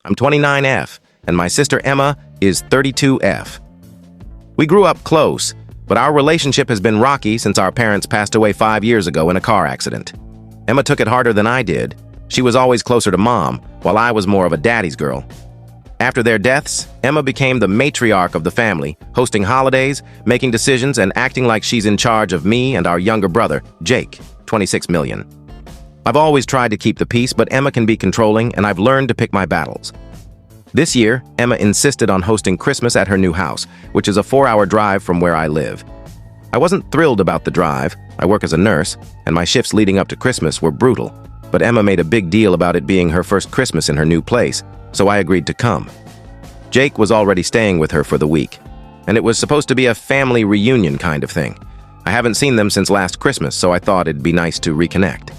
I'm 29F, and my sister Emma is 32F. We grew up close, but our relationship has been rocky since our parents passed away 5 years ago in a car accident. Emma took it harder than I did. She was always closer to Mom, while I was more of a daddy's girl. After their deaths, Emma became the matriarch of the family, hosting holidays, making decisions, and acting like she's in charge of me and our younger brother, Jake, 26 million. I've always tried to keep the peace, but Emma can be controlling, and I've learned to pick my battles. This year, Emma insisted on hosting Christmas at her new house, which is a 4-hour drive from where I live. I wasn't thrilled about the drive. I work as a nurse, and my shifts leading up to Christmas were brutal. But Emma made a big deal about it being her first Christmas in her new place, so I agreed to come. Jake was already staying with her for the week, and it was supposed to be a family reunion kind of thing. I haven't seen them since last Christmas, so I thought it'd be nice to reconnect.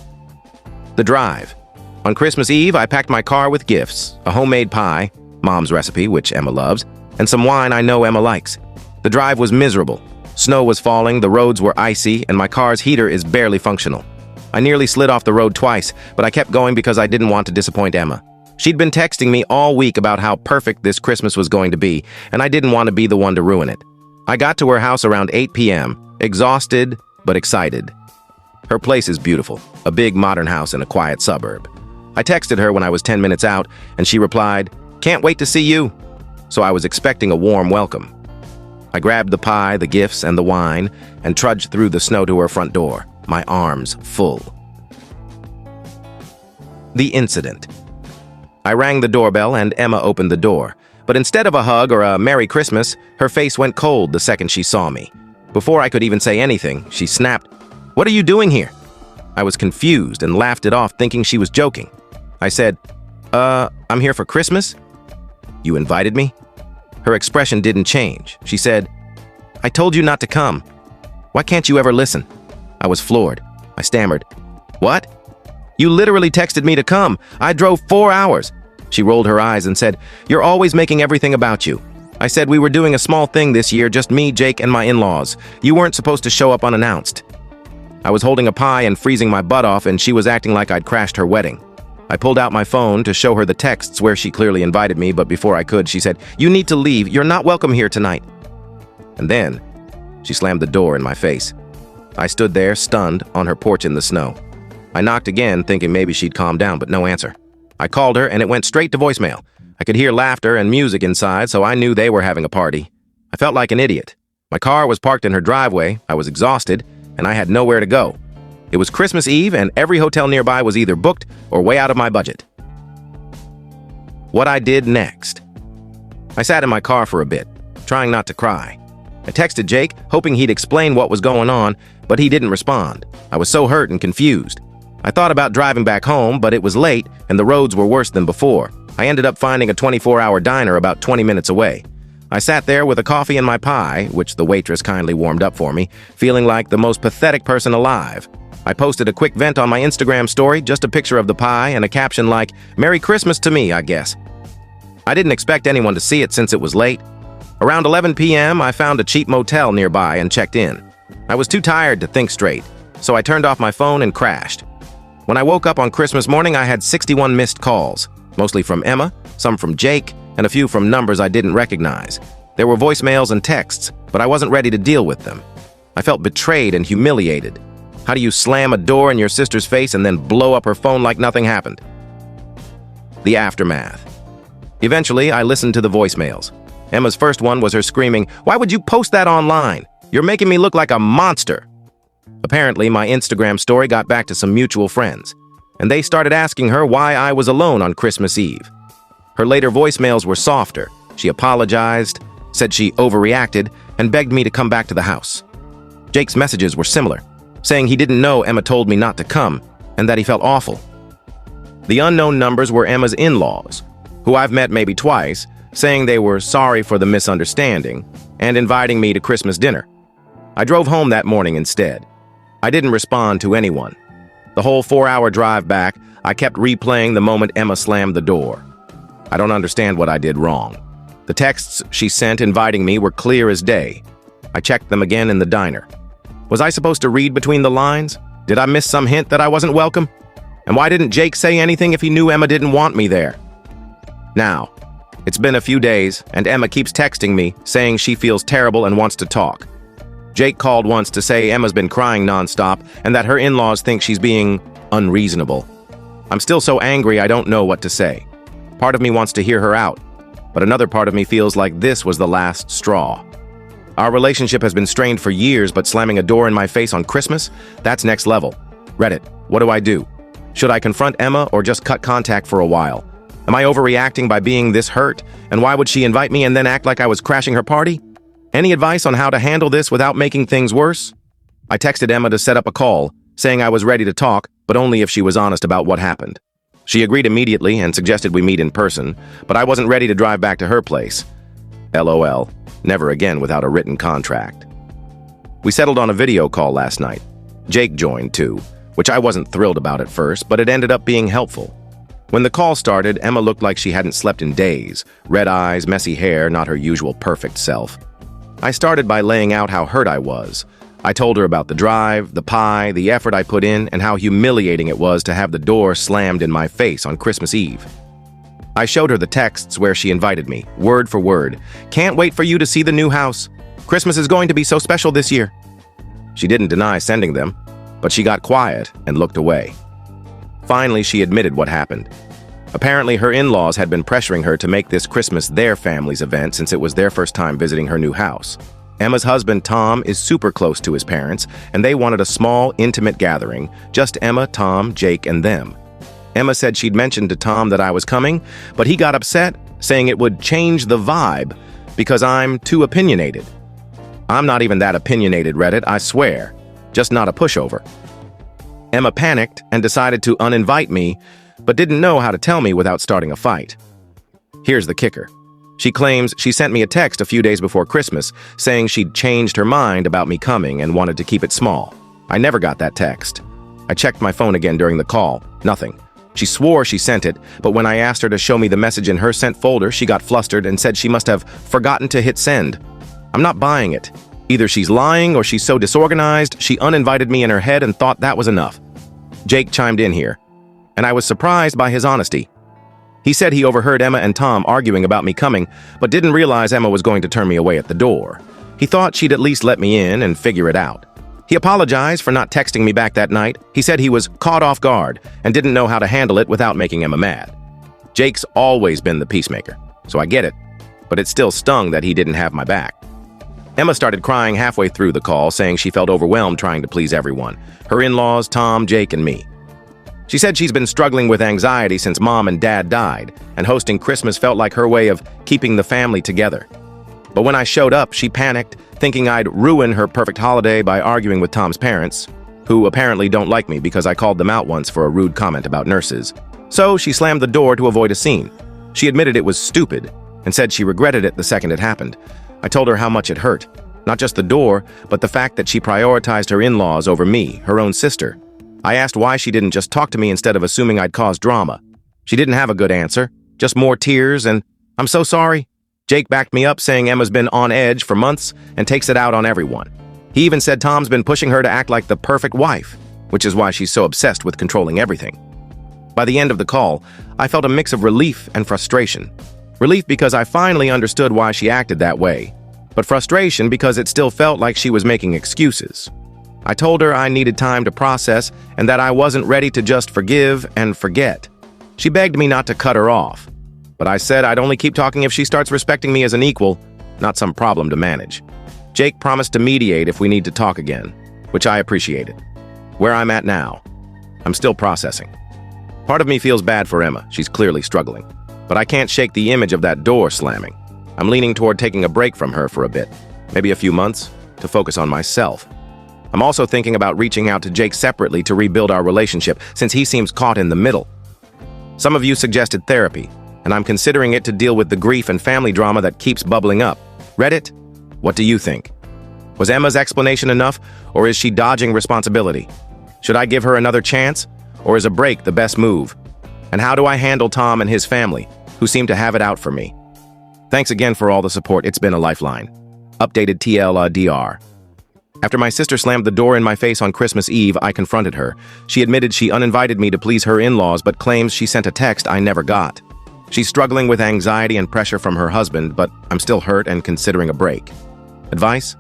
The drive. On Christmas Eve, I packed my car with gifts, a homemade pie, Mom's recipe, which Emma loves, and some wine I know Emma likes. The drive was miserable. Snow was falling, the roads were icy, and my car's heater is barely functional. I nearly slid off the road twice, but I kept going because I didn't want to disappoint Emma. She'd been texting me all week about how perfect this Christmas was going to be, and I didn't want to be the one to ruin it. I got to her house around 8 p.m., exhausted but excited. Her place is beautiful, a big modern house in a quiet suburb. I texted her when I was 10 minutes out, and she replied, "Can't wait to see you." So I was expecting a warm welcome. I grabbed the pie, the gifts, and the wine, and trudged through the snow to her front door, my arms full. The incident. I rang the doorbell and Emma opened the door, but instead of a hug or a Merry Christmas, her face went cold the second she saw me. Before I could even say anything, she snapped, "What are you doing here?" I was confused and laughed it off, thinking she was joking. I said, I'm here for Christmas?" "You invited me?" Her expression didn't change. She said, "I told you not to come. Why can't you ever listen?" I was floored. I stammered, "What? You literally texted me to come. I drove 4 hours." She rolled her eyes and said, "You're always making everything about you. I said we were doing a small thing this year, just me, Jake, and my in-laws. You weren't supposed to show up unannounced." I was holding a pie and freezing my butt off, and she was acting like I'd crashed her wedding. I pulled out my phone to show her the texts where she clearly invited me, but before I could, she said, "You need to leave. You're not welcome here tonight." And then, she slammed the door in my face. I stood there, stunned, on her porch in the snow. I knocked again, thinking maybe she'd calm down, but no answer. I called her, and it went straight to voicemail. I could hear laughter and music inside, so I knew they were having a party. I felt like an idiot. My car was parked in her driveway, I was exhausted, and I had nowhere to go. It was Christmas Eve, and every hotel nearby was either booked or way out of my budget. What I did next. I sat in my car for a bit, trying not to cry. I texted Jake, hoping he'd explain what was going on, but he didn't respond. I was so hurt and confused. I thought about driving back home, but it was late, and the roads were worse than before. I ended up finding a 24-hour diner about 20 minutes away. I sat there with a coffee and my pie, which the waitress kindly warmed up for me, feeling like the most pathetic person alive. I posted a quick vent on my Instagram story, just a picture of the pie and a caption like, "Merry Christmas to me, I guess." I didn't expect anyone to see it since it was late. Around 11 p.m., I found a cheap motel nearby and checked in. I was too tired to think straight, so I turned off my phone and crashed. When I woke up on Christmas morning, I had 61 missed calls, mostly from Emma, some from Jake, and a few from numbers I didn't recognize. There were voicemails and texts, but I wasn't ready to deal with them. I felt betrayed and humiliated. How do you slam a door in your sister's face and then blow up her phone like nothing happened? The aftermath. Eventually, I listened to the voicemails. Emma's first one was her screaming, "Why would you post that online? You're making me look like a monster." Apparently, my Instagram story got back to some mutual friends, and they started asking her why I was alone on Christmas Eve. Her later voicemails were softer. She apologized, said she overreacted, and begged me to come back to the house. Jake's messages were similar, saying he didn't know Emma told me not to come, and that he felt awful. The unknown numbers were Emma's in-laws, who I've met maybe twice, saying they were sorry for the misunderstanding and inviting me to Christmas dinner. I drove home that morning instead. I didn't respond to anyone. The whole 4-hour drive back, I kept replaying the moment Emma slammed the door. I don't understand what I did wrong. The texts she sent inviting me were clear as day. I checked them again in the diner. Was I supposed to read between the lines? Did I miss some hint that I wasn't welcome? And why didn't Jake say anything if he knew Emma didn't want me there? Now, it's been a few days, and Emma keeps texting me, saying she feels terrible and wants to talk. Jake called once to say Emma's been crying nonstop and that her in-laws think she's being unreasonable. I'm still so angry I don't know what to say. Part of me wants to hear her out, but another part of me feels like this was the last straw. Our relationship has been strained for years, but slamming a door in my face on Christmas? That's next level. Reddit, what do I do? Should I confront Emma or just cut contact for a while? Am I overreacting by being this hurt? And why would she invite me and then act like I was crashing her party? Any advice on how to handle this without making things worse? I texted Emma to set up a call, saying I was ready to talk, but only if she was honest about what happened. She agreed immediately and suggested we meet in person, but I wasn't ready to drive back to her place. LOL, never again without a written contract. We settled on a video call last night. Jake joined too, which I wasn't thrilled about at first, but it ended up being helpful. When the call started, Emma looked like she hadn't slept in days. Red eyes, messy hair, not her usual perfect self. I started by laying out how hurt I was. I told her about the drive, the pie, the effort I put in, and how humiliating it was to have the door slammed in my face on Christmas Eve. I showed her the texts where she invited me, word for word. Can't wait for you to see the new house. Christmas is going to be so special this year. She didn't deny sending them, but she got quiet and looked away. Finally, she admitted what happened. Apparently, her in-laws had been pressuring her to make this Christmas their family's event since it was their first time visiting her new house. Emma's husband, Tom, is super close to his parents, and they wanted a small, intimate gathering, just Emma, Tom, Jake, and them. Emma said she'd mentioned to Tom that I was coming, but he got upset, saying it would change the vibe because I'm too opinionated. I'm not even that opinionated, Reddit, I swear. Just not a pushover. Emma panicked and decided to uninvite me, but didn't know how to tell me without starting a fight. Here's the kicker. She claims she sent me a text a few days before Christmas saying she'd changed her mind about me coming and wanted to keep it small. I never got that text. I checked my phone again during the call. Nothing. She swore she sent it, but when I asked her to show me the message in her sent folder, she got flustered and said she must have forgotten to hit send. I'm not buying it. Either she's lying or she's so disorganized, she uninvited me in her head and thought that was enough. Jake chimed in here, and I was surprised by his honesty. He said he overheard Emma and Tom arguing about me coming, but didn't realize Emma was going to turn me away at the door. He thought she'd at least let me in and figure it out. He apologized for not texting me back that night. He said he was caught off guard and didn't know how to handle it without making Emma mad. Jake's always been the peacemaker, so I get it, but it still stung that he didn't have my back. Emma started crying halfway through the call, saying she felt overwhelmed trying to please everyone. Her in-laws, Tom, Jake, and me. She said she's been struggling with anxiety since Mom and Dad died, and hosting Christmas felt like her way of keeping the family together. But when I showed up, she panicked, thinking I'd ruin her perfect holiday by arguing with Tom's parents, who apparently don't like me because I called them out once for a rude comment about nurses. So she slammed the door to avoid a scene. She admitted it was stupid and said she regretted it the second it happened. I told her how much it hurt. Not just the door, but the fact that she prioritized her in-laws over me, her own sister. I asked why she didn't just talk to me instead of assuming I'd caused drama. She didn't have a good answer, just more tears and, "I'm so sorry." Jake backed me up, saying Emma's been on edge for months and takes it out on everyone. He even said Tom's been pushing her to act like the perfect wife, which is why she's so obsessed with controlling everything. By the end of the call, I felt a mix of relief and frustration. Relief because I finally understood why she acted that way, but frustration because it still felt like she was making excuses. I told her I needed time to process and that I wasn't ready to just forgive and forget. She begged me not to cut her off, but I said I'd only keep talking if she starts respecting me as an equal, not some problem to manage. Jake promised to mediate if we need to talk again, which I appreciated. Where I'm at now, I'm still processing. Part of me feels bad for Emma. She's clearly struggling. But I can't shake the image of that door slamming. I'm leaning toward taking a break from her for a bit, maybe a few months, to focus on myself. I'm also thinking about reaching out to Jake separately to rebuild our relationship, since he seems caught in the middle. Some of you suggested therapy, and I'm considering it to deal with the grief and family drama that keeps bubbling up. Reddit, what do you think? Was Emma's explanation enough, or is she dodging responsibility? Should I give her another chance, or is a break the best move? And how do I handle Tom and his family, who seem to have it out for me? Thanks again for all the support. It's been a lifeline. Updated TLDR. After my sister slammed the door in my face on Christmas Eve, I confronted her. She admitted she uninvited me to please her in-laws, but claims she sent a text I never got. She's struggling with anxiety and pressure from her husband, but I'm still hurt and considering a break. Advice?